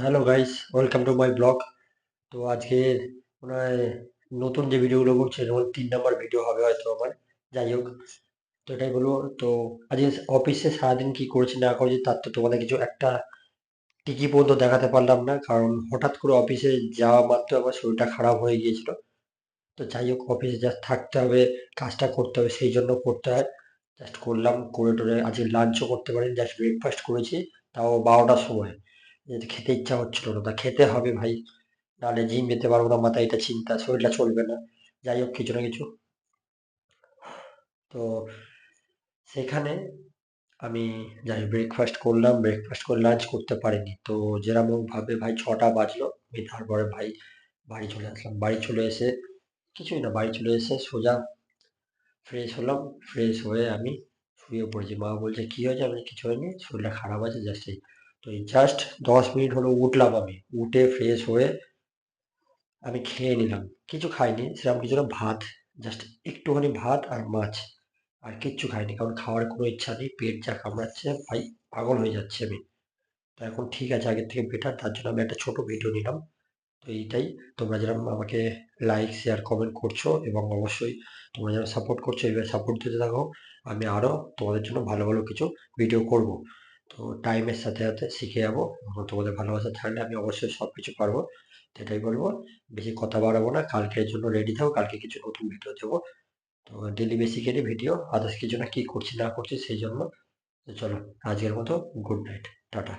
Hello guys, welcome to my blog. তো আজকে মনে হয় নতুন যে ভিডিওগুলো করছি যেমন 3 নাম্বার ভিডিও হবে হয়তো আমার। যাই হোক, তো এটাই বলবো। তো আজকে অফিসে সারাদিন কি করেছি না করেছি তার তো তোমাদের কিছু একটা টিকি পর্যন্ত দেখাতে পারলাম না, কারণ হঠাৎ করে অফিসে যাওয়া মাত্র আমার শরীরটা খারাপ হয়ে গিয়েছিল। তো যাই হোক, অফিসে জাস্ট থাকতে হবে, কাজটা করতে হবে, সেই জন্য করতে হয়। জাস্ট করলাম, করে টোরে আজকে লাঞ্চও করতে পারিনি, জাস্ট ব্রেকফাস্ট করেছি, তাও 12টার সময়। যেহেতু খেতে ইচ্ছা হচ্ছিল না, তা খেতে হবে ভাই, নাহলে জিম যেতে পারবো না, মাথায় এটা চিন্তা, শরীরটা চলবে না। যাই হোক, কিছু না কিছু। তো সেখানে আমি যাই ব্রেকফাস্ট করলাম, ব্রেকফাস্ট করে লাঞ্চ করতে পারিনি। তো যেরকম ভাবে ভাই 6টা বাজলো, আমি তারপরে ভাই বাড়ি চলে আসলাম। বাড়ি চলে এসে কিছুই না, বাড়ি চলে এসে সোজা ফ্রেশ হলাম। ফ্রেশ হয়ে আমি শুয়ে পড়েছি। মা বলছে কি হয়েছে, আমি বলছি, কিছু হয়নি, শরীরটা খারাপ আছে জাস্ট এই। তো এই জাস্ট 10 মিনিট হলো উঠলাম, আমি উঠে ফ্রেশ হয়ে আমি খেয়ে নিলাম। কিছু খাইনি, সেরকম কিছু না, ভাত, জাস্ট একটুখানি ভাত আর মাছ, আর কিচ্ছু খাইনি, কারণ খাওয়ার কোনো ইচ্ছা নেই, পেট যা কামড়াচ্ছে ভাই, পাগল হয়ে যাচ্ছে আমি। তো এখন ঠিক আছে, আগের থেকে বেটার, তার জন্য আমি একটা ছোট ভিডিও নিলাম। তো এইটাই, তোমরা যেরকম আমাকে লাইক শেয়ার কমেন্ট করছো এবং অবশ্যই তোমরা যারা সাপোর্ট করছো এইভাবে সাপোর্ট দিতে থাকো, আমি আরো তোমাদের জন্য ভালো ভালো কিছু ভিডিও করব। তো টাইমের সাথে সাথে শিখে যাবো, এবং তোমাদের ভালোবাসা থাকলে আমি অবশ্যই সব কিছু পারবো। তো এটাই বলবো, বেশি কথা বাড়াবো না, কালকের জন্য রেডি থাকো, কালকে কিছু নতুন ভিডিও দেবো। তো ডেলি বেসিক্যালি ভিডিও, আদার্স কিছু না, কি করছি না করছি সেই জন্য। তো চলো, আজকের মতো গুড নাইট, টাটা।